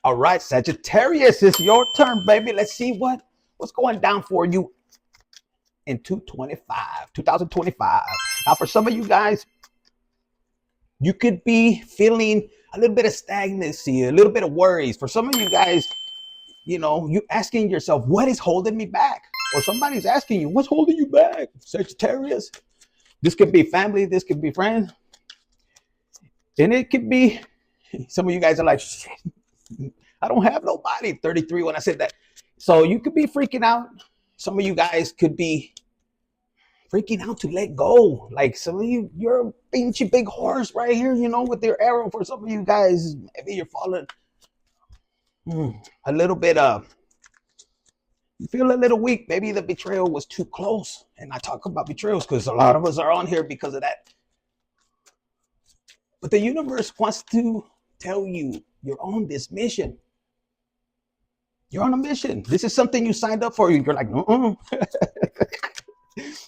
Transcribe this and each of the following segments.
All right, Sagittarius, it's your turn, baby. Let's see what's going down for you in 2025. Now, for some of you guys, you could be feeling a little bit of stagnancy, a little bit of worries. For some of you guys, you know, you asking yourself, what is holding me back? Or somebody's asking you, what's holding you back, Sagittarius? This could be family, this could be friends. And it could be, some of you guys are like, shit, I don't have nobody. 33 when I said that. So you could be freaking out. Some of you guys could be freaking out to let go. Like some of you, you're a big horse right here, you know, with your arrow. For some of you guys, maybe you're falling a little bit, you feel a little weak. Maybe the betrayal was too close. And I talk about betrayals because a lot of us are on here because of that. But the universe wants to tell you you're on this mission. You're on a mission. This is something you signed up for. You're like,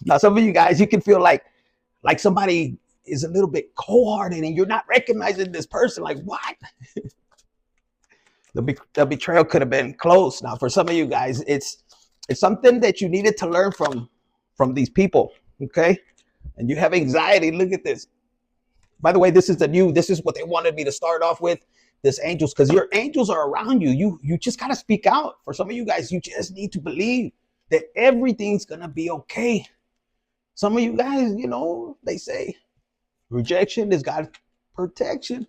Now, some of you guys, you can feel like somebody is a little bit cold-hearted and you're not recognizing this person. Like, what? The betrayal could have been close. Now, for some of you guys, it's something that you needed to learn from these people, okay? And you have anxiety. Look at this. By the way, this is what they wanted me to start off with. This angels, because your angels are around you. You just got to speak out. For some of you guys, you just need to believe that everything's going to be okay. Some of you guys, you know, they say rejection is God's protection.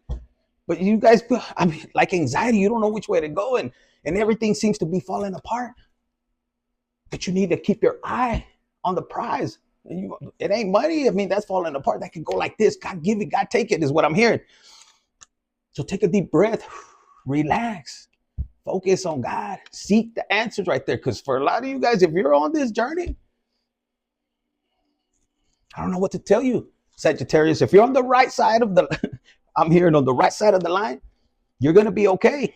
But you guys, I mean, like anxiety, you don't know which way to go. And everything seems to be falling apart. But you need to keep your eye on the prize. And it ain't money. I mean, that's falling apart. That could go like this. God give it, God take it is what I'm hearing. So take a deep breath, relax, focus on God, seek the answers right there. Because for a lot of you guys, if you're on this journey, I don't know what to tell you, Sagittarius. If you're on the right side of the, I'm hearing on the right side of the line, you're going to be okay.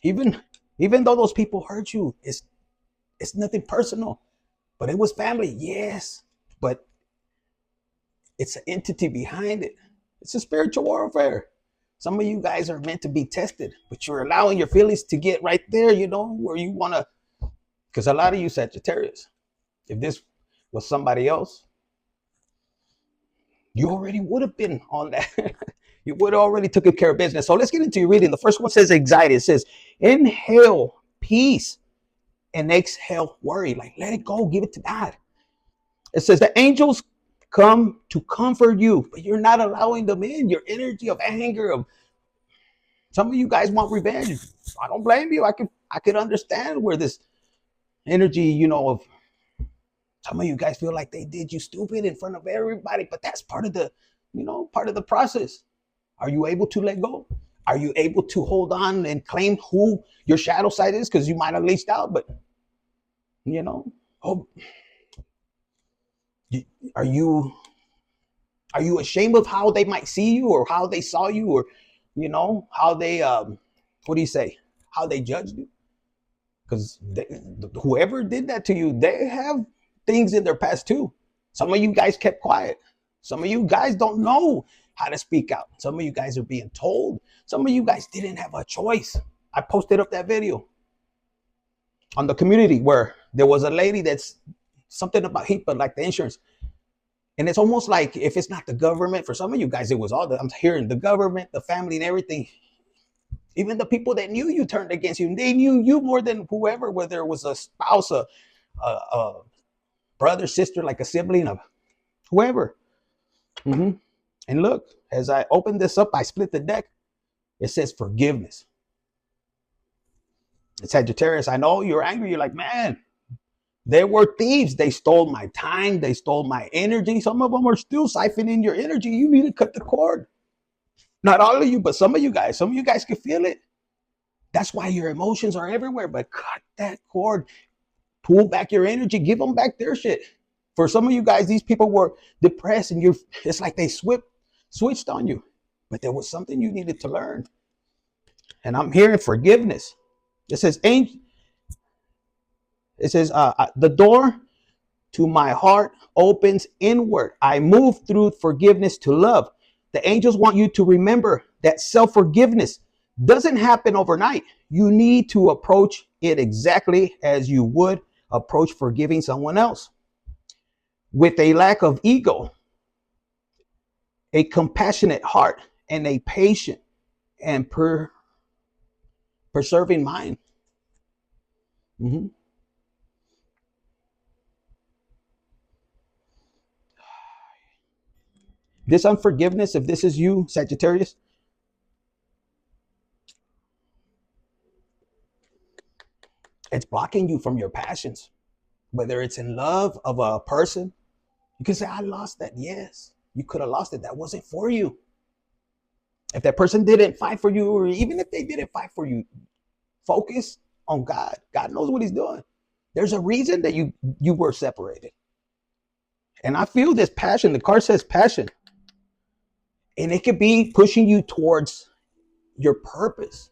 Even though those people hurt you, it's nothing personal, but it was family. Yes, but it's an entity behind it. It's a spiritual warfare. Some of you guys are meant to be tested, but you're allowing your feelings to get right there, you know, where you want to. Because a lot of you Sagittarius, if this was somebody else, you already would have been on that. You would have already taken care of business. So let's get into your reading. The first one says anxiety. It says, inhale peace and exhale worry. Like, let it go. Give it to God. It says the angels come to comfort you, but you're not allowing them in. Your energy of anger, of some of you guys want revenge. I don't blame you. I could understand where this energy, you know, of some of you guys feel like they did you stupid in front of everybody, but that's part of the, you know, part of the process. Are you able to let go? Are you able to hold on and claim who your shadow side is? Because you might have leached out, but you know, are you ashamed of how they might see you or how they saw you, or you know how they what do you say, how they judged you? Because whoever did that to you, they have things in their past too. Some of you guys kept quiet. Some of you guys don't know how to speak out. Some of you guys are being told. Some of you guys didn't have a choice. I posted up that video on the community where there was a lady that's something about HIPAA, like the insurance. And it's almost like if it's not the government, for some of you guys, it was all I'm hearing the government, the family and everything. Even the people that knew you turned against you. They knew you more than whoever, whether it was a spouse, a brother, sister, like a sibling, of whoever. And look, as I opened this up, I split the deck. It says forgiveness. It's Sagittarius. I know you're angry. You're like, man, they were thieves. They stole my time. They stole my energy. Some of them are still siphoning your energy. You need to cut the cord. Not all of you, but some of you guys. Some of you guys can feel it. That's why your emotions are everywhere. But cut that cord. Pull back your energy. Give them back their shit. For some of you guys, these people were depressed and it's like they switched on you. But there was something you needed to learn. And I'm hearing forgiveness. It says, the door to my heart opens inward. I move through forgiveness to love. The angels want you to remember that self-forgiveness doesn't happen overnight. You need to approach it exactly as you would approach forgiving someone else, with a lack of ego, a compassionate heart, and a patient and preserving mind. Mm-hmm. This unforgiveness, if this is you, Sagittarius, it's blocking you from your passions. Whether it's in love of a person, you can say, I lost that. Yes, you could have lost it. That wasn't for you. If that person didn't fight for you, or even if they didn't fight for you, focus on God. God knows what he's doing. There's a reason that you were separated. And I feel this passion. The card says passion. And it could be pushing you towards your purpose.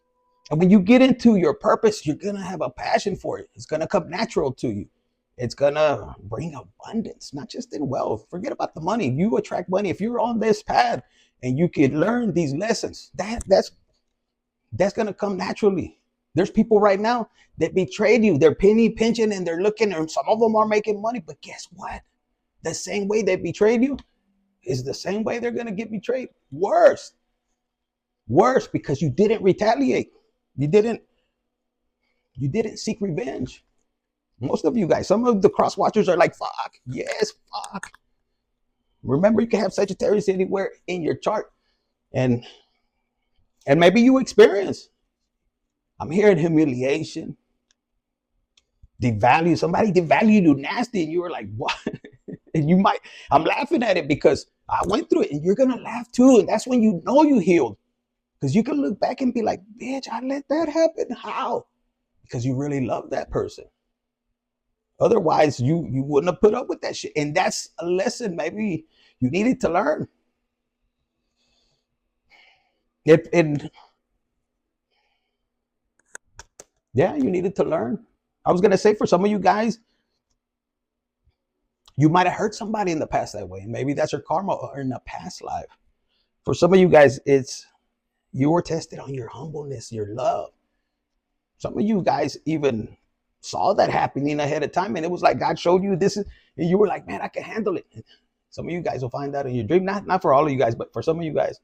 And when you get into your purpose, you're going to have a passion for it. It's going to come natural to you. It's going to bring abundance, not just in wealth. Forget about the money. You attract money. If you're on this path and you can learn these lessons, that's going to come naturally. There's people right now that betrayed you. They're penny pinching and they're looking, and some of them are making money. But guess what? The same way they betrayed you is the same way they're going to get betrayed. Worse, because you didn't retaliate. You didn't seek revenge. Most of you guys, some of the cross watchers are like, fuck, yes, fuck. Remember, you can have Sagittarius anywhere in your chart. And maybe you experience, I'm hearing humiliation, devalue. Somebody devalued you nasty and you were like, what? And you might, I'm laughing at it because I went through it, and you're going to laugh too. And that's when you know you healed. Because you can look back and be like, bitch, I let that happen. How? Because you really love that person. Otherwise, you wouldn't have put up with that shit. And that's a lesson maybe you needed to learn. Yeah, you needed to learn. I was going to say, for some of you guys, you might have hurt somebody in the past that way. And maybe that's your karma or in a past life. For some of you guys, it's you were tested on your humbleness, your love. Some of you guys even saw that happening ahead of time, and it was like God showed you this, and you were like, man, I can handle it. Some of you guys will find that in your dream. Not for all of you guys, but for some of you guys.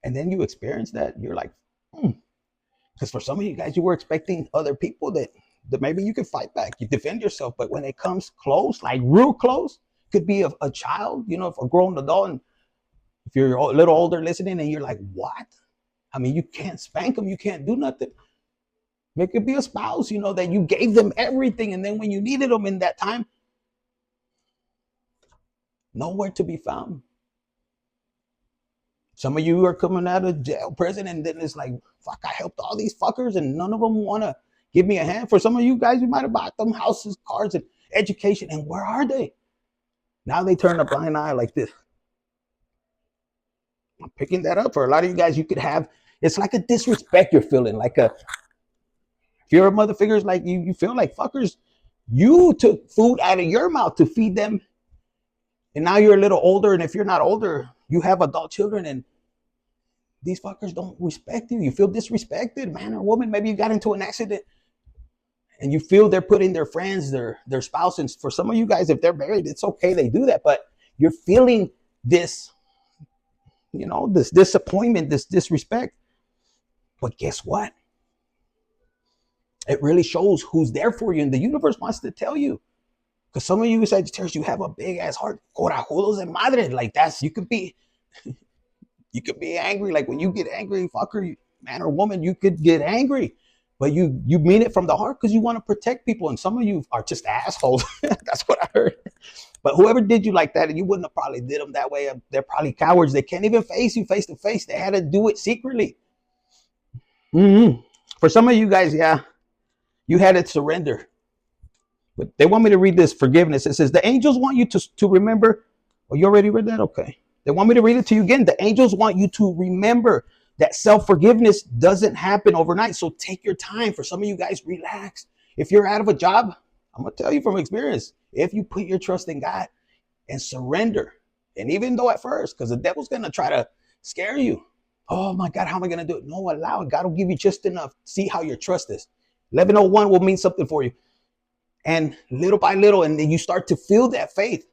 And then you experience that. You're like, because for some of you guys, you were expecting other people that maybe you could fight back, you defend yourself. But when it comes close, like real close, could be a child, if a grown adult, and if you're a little older listening and you're like, what? I mean, you can't spank them. You can't do nothing. It could be a spouse, that you gave them everything. And then when you needed them in that time, nowhere to be found. Some of you are coming out of jail, prison, and then it's like, fuck, I helped all these fuckers and none of them want to give me a hand. For some of you guys, you might have bought them houses, cars, and education. And where are they? Now they turn a blind eye like this. I'm picking that up. For a lot of you guys, you could have, it's like a disrespect you're feeling. Like if you're a mother figure, it's like you feel like fuckers, you took food out of your mouth to feed them. And now you're a little older. And if you're not older, you have adult children, and these fuckers don't respect you. You feel disrespected, man or woman. Maybe you got into an accident and you feel they're putting their friends, their spouse. And for some of you guys, if they're married, it's okay. They do that. But you're feeling this, this disappointment, this disrespect. But guess what? It really shows who's there for you. And the universe wants to tell you. Because some of you Sagittarius, you have a big ass heart. Corajudos and madre. Like you could be angry. Like when you get angry, fucker, man or woman, you could get angry. But you mean it from the heart because you want to protect people. And some of you are just assholes. That's what I heard. But whoever did you like that, and you wouldn't have probably did them that way. They're probably cowards. They can't even face you face to face. They had to do it secretly. For some of you guys, yeah, you had to surrender. But they want me to read this forgiveness. It says, the angels want you to remember. Oh, you already read that? Okay. They want me to read it to you again. The angels want you to remember that self-forgiveness doesn't happen overnight. So take your time. For some of you guys, relax. If you're out of a job, I'm going to tell you from experience, if you put your trust in God and surrender, and even though at first, because the devil's going to try to scare you, Oh my God, how am I going to do it? No, allow it. God will give you just enough. See how your trust is. 1101 will mean something for you. And little by little, and then you start to feel that faith.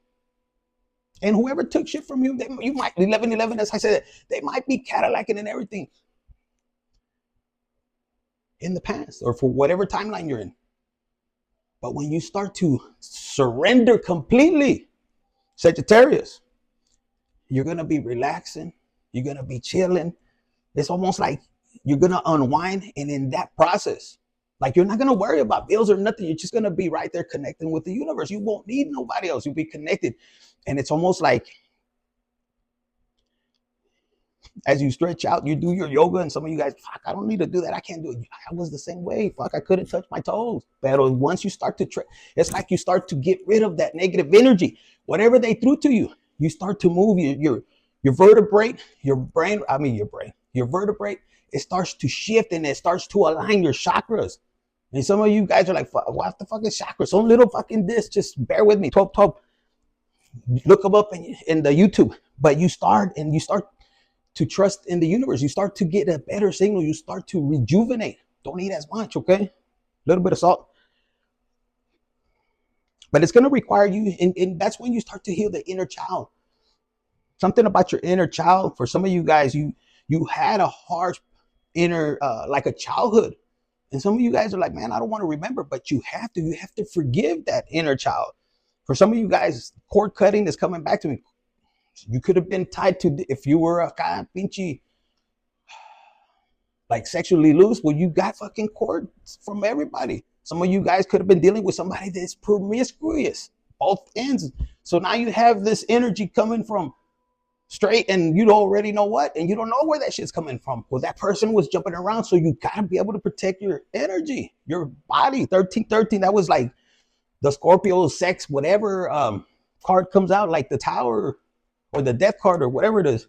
And whoever took shit from you, you might, 1111, as I said, they might be Cadillacing and everything in the past or for whatever timeline you're in. But when you start to surrender completely, Sagittarius, you're going to be relaxing. You're going to be chilling. It's almost like you're going to unwind. And in that process, like you're not going to worry about bills or nothing. You're just going to be right there connecting with the universe. You won't need nobody else. You'll be connected. And it's almost like as you stretch out, you do your yoga, and some of you guys, fuck, I don't need to do that. I can't do it. I was the same way. Fuck, I couldn't touch my toes. But once you start to, it's like you start to get rid of that negative energy. Whatever they threw to you, you start to move your vertebrae, your vertebrae, it starts to shift and it starts to align your chakras. And some of you guys are like, what the fuck is chakras? Some little fucking this, just bear with me. 12. Look them up in the YouTube. But you start to trust in the universe. You start to get a better signal. You start to rejuvenate. Don't eat as much, okay? A little bit of salt. But it's going to require you, and that's when you start to heal the inner child. Something about your inner child. For some of you guys, you had a harsh inner, like a childhood. And some of you guys are like, man, I don't want to remember, but you have to forgive that inner child. For some of you guys, cord cutting is coming back to me. You could have been tied to, if you were a pinchy, like sexually loose, well, you got fucking cords from everybody. Some of you guys could have been dealing with somebody that's promiscuous, both ends. So now you have this energy coming from straight, and you already know what, and you don't know where that shit's coming from. Well, that person was jumping around, so you gotta be able to protect your energy, your body. 1313, that was like the Scorpio sex, whatever card comes out, like the Tower or the Death card or whatever it is.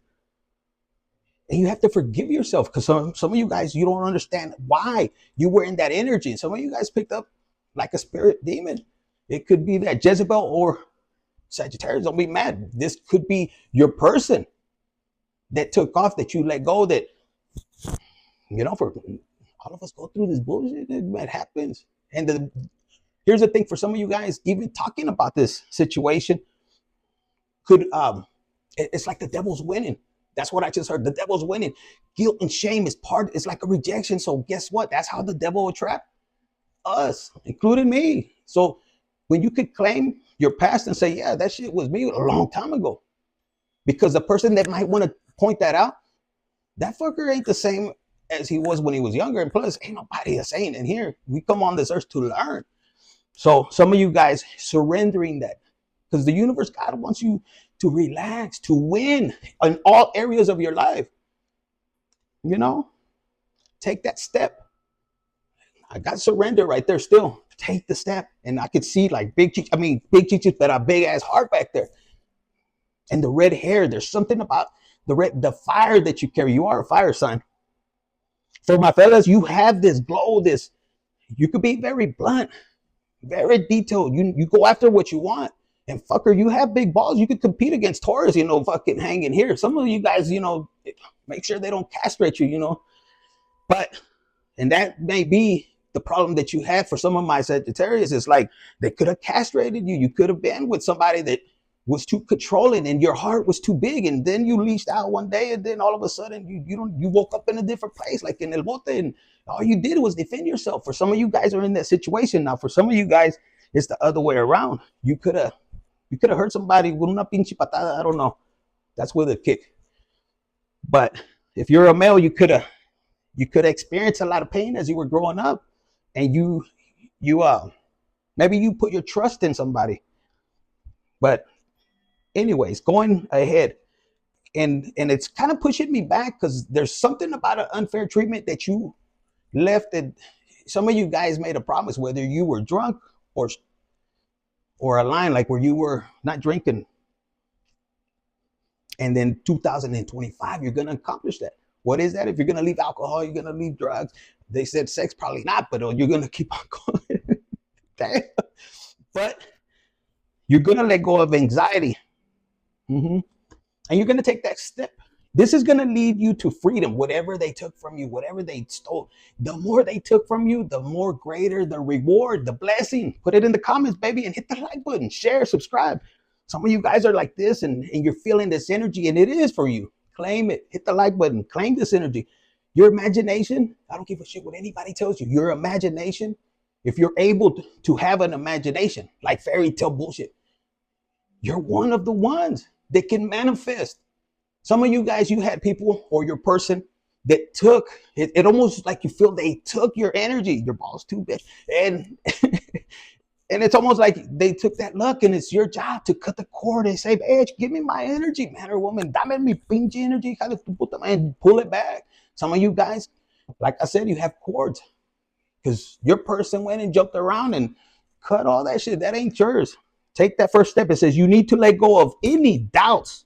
And you have to forgive yourself, because some of you guys, you don't understand why you were in that energy. Some of you guys picked up like a spirit demon. It could be that Jezebel or Sagittarius. Don't be mad. This could be your person that took off, that you let go, that, for all of us go through this bullshit. That happens. And here's the thing, for some of you guys, even talking about this situation could, it's like the devil's winning. That's what I just heard. The devil's winning. Guilt and shame it's like a rejection. So guess what? That's how the devil will trap us, including me. So when you could claim your past and say, yeah, that shit was me a long time ago, because the person that might want to point that out, that fucker ain't the same as he was when he was younger. And plus, ain't nobody a saint in here. We come on this earth to learn. So some of you guys surrendering that, because the universe, God wants you to relax, to win in all areas of your life. Take that step. I got surrender right there still. Take the step. And I could see like big chichis, but a big ass heart back there. And the red hair, there's something about the fire that you carry. You are a fire sign. For my fellas, you have this glow, you could be very blunt, very detailed. You go after what you want. And fucker, you have big balls. You could compete against Taurus, fucking hanging here. Some of you guys, make sure they don't castrate you, But, and that may be the problem that you have for some of my Sagittarius. Is like, they could have castrated you. You could have been with somebody that was too controlling and your heart was too big. And then you leashed out one day, and then all of a sudden you woke up in a different place, like in El Bote, and all you did was defend yourself. For some of you guys are in that situation now. For some of you guys, it's the other way around. You could have hurt somebody with una pinche patada. I don't know. That's with a kick. But if you're a male, you could have experienced a lot of pain as you were growing up, and you maybe you put your trust in somebody. But anyways, going ahead, and it's kind of pushing me back, because there's something about an unfair treatment that you left. That some of you guys made a promise, whether you were drunk or a line, like where you were not drinking, and then 2025 you're going to accomplish that. What is that? If you're going to leave alcohol, you're going to leave drugs. They said sex, probably not, but you're going to keep on going. Okay? But you're going to let go of anxiety. And you're going to take that step This is going to lead you to freedom. Whatever they took from you, whatever they stole, the more they took from you, the more greater the reward, the blessing. Put it in the comments, baby, and hit the like button, share, subscribe. Some of you guys are like this, and you're feeling this energy, and it is for you. Claim it. Hit the like button. Claim this energy. Your imagination, I don't give a shit what anybody tells you. Your imagination, if you're able to have an imagination, like fairy tale bullshit, you're one of the ones that can manifest. Some of you guys, you had people or your person that took it, it almost like you feel they took your energy, your balls too big. And and it's almost like they took that luck, and it's your job to cut the cord and say, hey, give me my energy, man or woman. Dame mi pinche energy, and pull it back. Some of you guys, like I said, you have cords because your person went and jumped around and cut all that shit. That ain't yours. Take that first step. It says you need to let go of any doubts,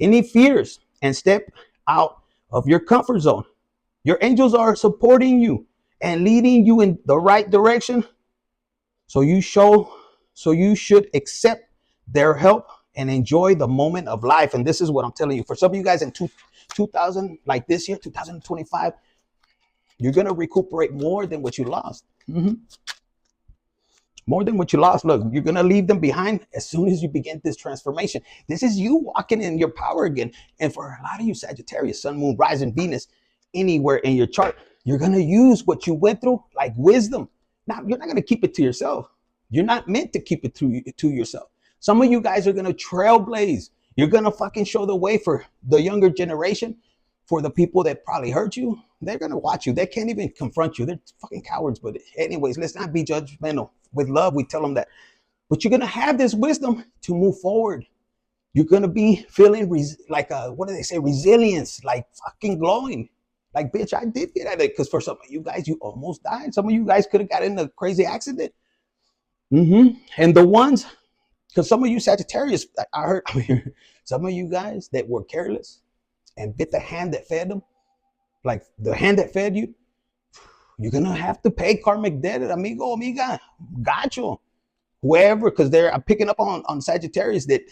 any fears, and step out of your comfort zone. Your angels are supporting you and leading you in the right direction. So you should accept their help and enjoy the moment of life. And this is what I'm telling you. For some of you guys in 2000, like this year, 2025, you're going to recuperate more than what you lost. More than what you lost. Look, you're going to leave them behind as soon as you begin this transformation. This is you walking in your power again. And for a lot of you Sagittarius, Sun, Moon, Rising, Venus, anywhere in your chart, you're going to use what you went through like wisdom. Now, you're not going to keep it to yourself. You're not meant to keep it to yourself. Some of you guys are going to trailblaze. You're going to fucking show the way for the younger generation, for the people that probably hurt you. They're going to watch you. They can't even confront you. They're fucking cowards. But anyways, let's not be judgmental. With love, we tell them that. But you're going to have this wisdom to move forward. You're going to be feeling like, what do they say? Resilience, like fucking glowing. Like, bitch, I did get at it. Because for some of you guys, you almost died. Some of you guys could have got in a crazy accident. And the ones, because some of you Sagittarius, I heard some of you guys that were careless and bit the hand that fed them, like the hand that fed you, you're going to have to pay karmic debt, amigo, amiga, gacho, whoever, because I'm picking up on Sagittarius that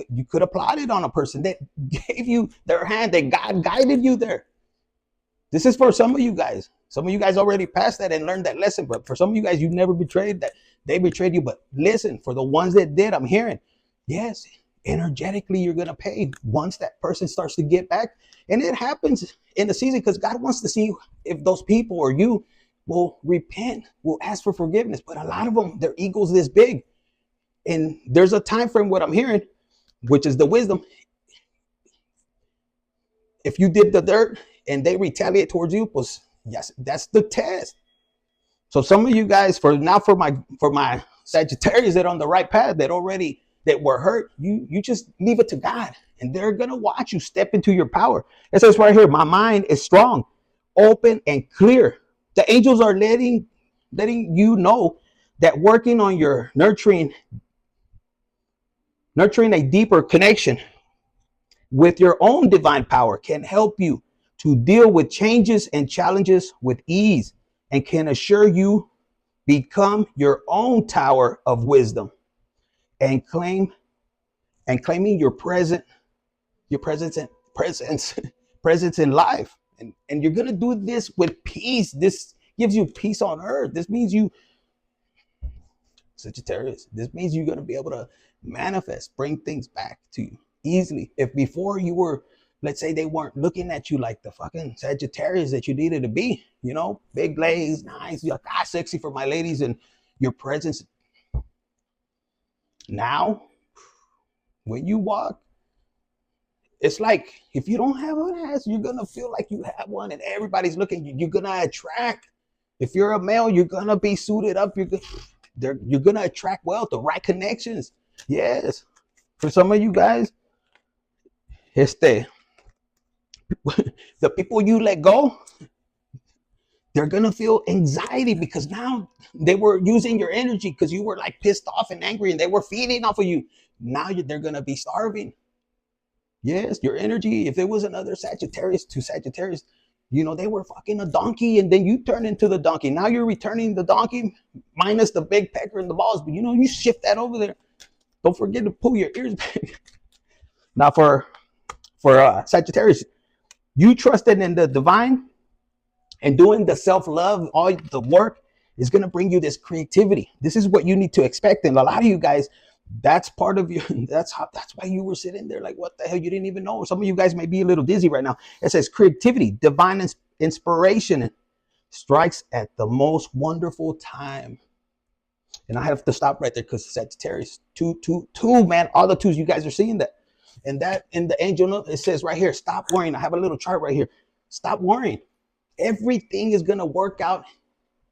you could have plotted on a person that gave you their hand, that God guided you there. This is for some of you guys. Some of you guys already passed that and learned that lesson. But for some of you guys, you never betrayed that. They betrayed you. But listen, for the ones that did, I'm hearing, yes, energetically, you're going to pay once that person starts to get back. And it happens in the season because God wants to see if those people or you will repent, will ask for forgiveness. But a lot of them, their ego's this big. And there's a time frame, what I'm hearing, which is the wisdom. If you did the dirt and they retaliate towards you, pues, yes, that's the test. So some of you guys, for my Sagittarius that are on the right path, that were hurt, you just leave it to God, and they're gonna watch you step into your power. It says right here, my mind is strong, open, and clear. The angels are letting you know that working on your nurturing a deeper connection with your own divine power can help you to deal with changes and challenges with ease, and can assure you become your own tower of wisdom and claiming your presence in life. And you're going to do this with peace. This gives you peace on earth. This means you, Sagittarius, this means you're going to be able to manifest, bring things back to you easily. If before you were, let's say they weren't looking at you like the fucking Sagittarius that you needed to be, you know, big legs, nice, you're like, sexy for my ladies, and your presence. Now, when you walk, it's like if you don't have an ass, you're going to feel like you have one, and everybody's looking. You're going to attract. If you're a male, you're going to be suited up. You're going to attract wealth, the right connections. Yes. For some of you guys, the people you let go, they're going to feel anxiety because now they were using your energy because you were like pissed off and angry, and they were feeding off of you. Now they're going to be starving. Yes, your energy. If it was another Sagittarius, two Sagittarius, you know, they were fucking a donkey, and then you turn into the donkey. Now you're returning the donkey minus the big pecker and the balls, but you know, you shift that over there. Don't forget to pull your ears back. Now for Sagittarius, You trusting in the divine and doing the self-love, all the work is going to bring you this creativity. This is what you need to expect. And a lot of you guys, that's part of your, that's why you were sitting there like, what the hell? You didn't even know. Some of you guys may be a little dizzy right now. It says creativity, divine inspiration strikes at the most wonderful time. And I have to stop right there because Sagittarius, two, man, all the twos, you guys are seeing that. And that in the angel note, it says right here, stop worrying. I have a little chart right here. Stop worrying. Everything is going to work out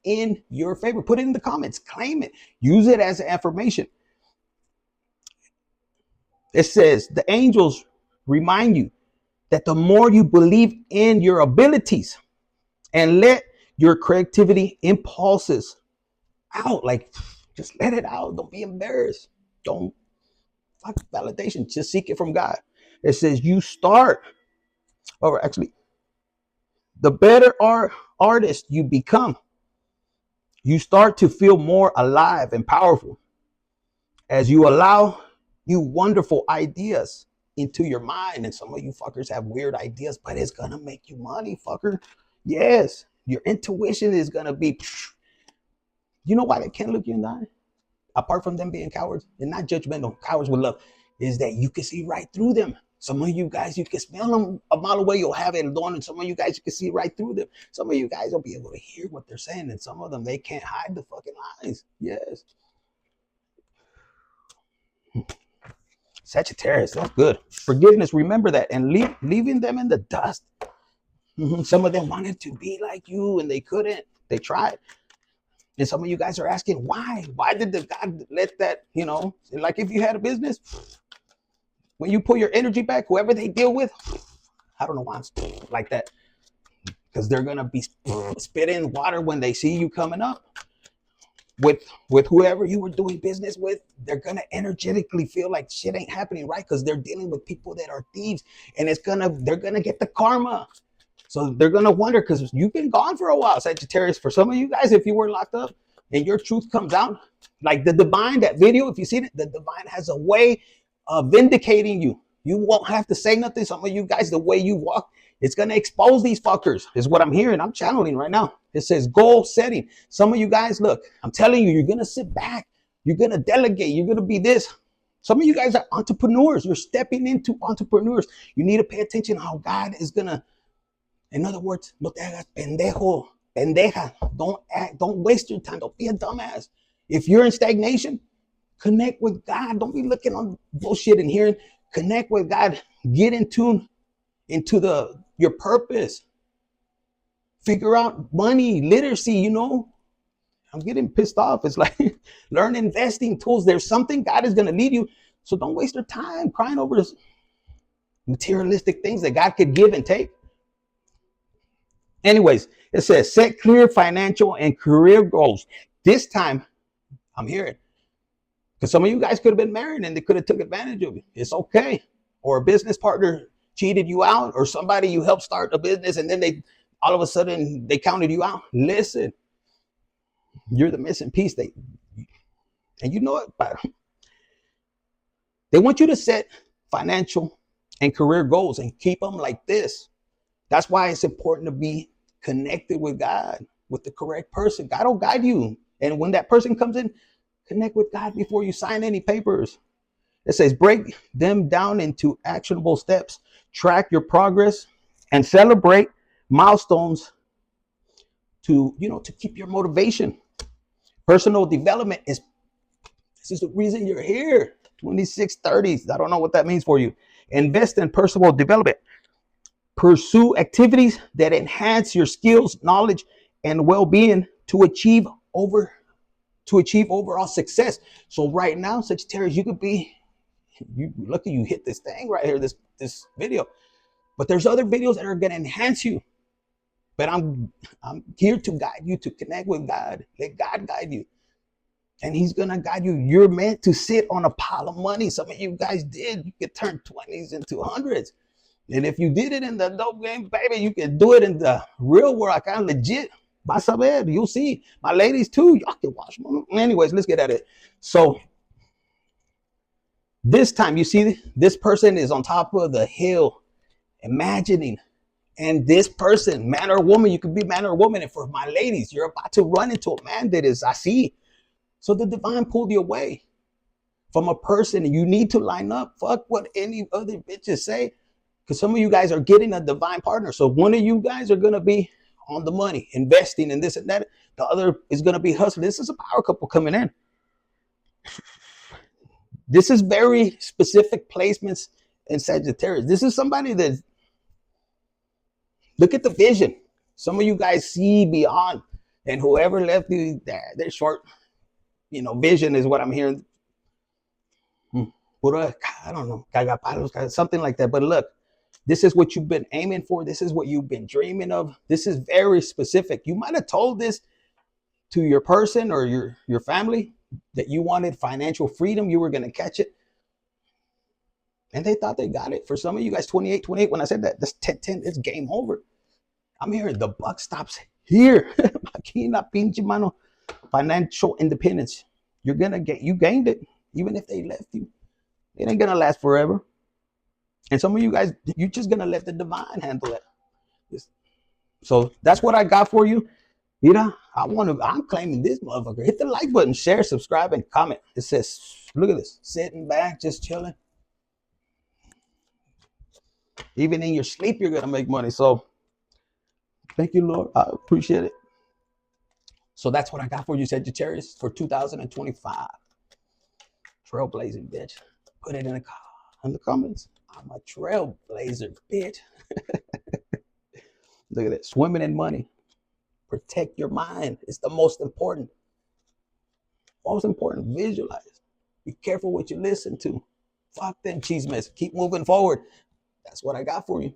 in your favor. Put it in the comments, claim it, use it as an affirmation. It says the angels remind you that the more you believe in your abilities and let your creativity impulses out, like just let it out. Don't be embarrassed. Don't fuck validation. Just seek it from God. It says you start, or actually, the better artist you become, you start to feel more alive and powerful as you allow new wonderful ideas into your mind. And some of you fuckers have weird ideas, but it's gonna make you money, fucker. Yes, your intuition is gonna be, you know why they can't look you in the eye? Apart from them being cowards, and not judgmental, cowards with love, is that you can see right through them. Some of you guys, you can smell them a mile away, you'll have it on, and some of you guys, you can see right through them. Some of you guys will be able to hear what they're saying, and some of them, they can't hide the fucking lies. Yes. Sagittarius, that's good. Forgiveness, remember that, and leaving them in the dust. Some of them wanted to be like you, and they couldn't. They tried. And some of you guys are asking, why? Why did the God let that, like if you had a business, when you pull your energy back, whoever they deal with, I don't know why I'm like that. Because they're going to be spitting water when they see you coming up. With whoever you were doing business with, they're going to energetically feel like shit ain't happening, right? Because they're dealing with people that are thieves. And they're going to get the karma. So they're going to wonder, because you've been gone for a while, Sagittarius. For some of you guys, if you were locked up and your truth comes out, like the divine, that video, if you see it, the divine has a way of vindicating you. You won't have to say nothing. Some of you guys, the way you walk, it's going to expose these fuckers, is what I'm hearing. I'm channeling right now. It says goal setting. Some of you guys, look, I'm telling you, you're going to sit back. You're going to delegate. You're going to be this. Some of you guys are entrepreneurs. You're stepping into entrepreneurs. You need to pay attention how God is going to, in other words, no te hagas pendejo, pendeja. Don't waste your time. Don't be a dumbass. If you're in stagnation, connect with God. Don't be looking on bullshit and hearing. Connect with God. Get in tune into your purpose. Figure out money, literacy, I'm getting pissed off. It's like learn investing tools. There's something God is going to lead you. So don't waste your time crying over this materialistic things that God could give and take. Anyways, it says set clear financial and career goals. This time, I'm hearing, because some of you guys could have been married and they could have took advantage of you. It's okay. Or a business partner cheated you out, or somebody you helped start a business and then all of a sudden they counted you out. Listen, you're the missing piece. And you know it, but they want you to set financial and career goals and keep them like this. That's why it's important to be connected with God, with the correct person. God will guide you. And when that person comes in, connect with God before you sign any papers. It says break them down into actionable steps, track your progress, and celebrate milestones to keep your motivation. Personal development this is the reason you're here. 2630s. I don't know what that means for you. Invest in personal development. Pursue activities that enhance your skills, knowledge, and well-being to achieve overall success. So right now, Sagittarius, you could be, lucky you hit this thing right here, this video. But there's other videos that are going to enhance you. But I'm here to guide you to connect with God. Let God guide you. And he's going to guide you. You're meant to sit on a pile of money. Some of you guys did. You could turn 20s into hundreds. And if you did it in the dope game, baby, you can do it in the real world. I kind of legit. Vas a ver, you'll see. My ladies too, y'all can watch. Anyways, let's get at it. So this time, you see, this person is on top of the hill, imagining And this person, man or woman, you could be man or woman. And for my ladies, you're about to run into a man that is, I see. So the divine pulled you away from a person, and you need to line up. Fuck what any other bitches say. Because some of you guys are getting a divine partner. So one of you guys are going to be on the money, investing in this and that. The other is going to be hustling. This is a power couple coming in. This is very specific placements in Sagittarius. This is somebody that, look at the vision. Some of you guys see beyond, and whoever left you, their short, vision is what I'm hearing. I don't know, something like that. But look, this is what you've been aiming for. This is what you've been dreaming of. This is very specific. You might have told this to your person or your family that you wanted financial freedom. You were going to catch it. And they thought they got it. For some of you guys, 28, when I said that, that's 10, it's game over. I'm hearing the buck stops here. Financial independence. You gained it. Even if they left you, it ain't going to last forever. And some of you guys, you're just going to let the divine handle it. So that's what I got for you. I'm claiming this motherfucker. Hit the like button, share, subscribe, and comment. It says, look at this, sitting back, just chilling. Even in your sleep, you're going to make money. So thank you, Lord. I appreciate it. So that's what I got for you, Sagittarius, for 2025. Trailblazing, bitch. Put it in the comments. I'm a trailblazer, bitch. Look at it. Swimming in money. Protect your mind. It's the most important. Most important. Visualize. Be careful what you listen to. Fuck them cheese mess. Keep moving forward. That's what I got for you.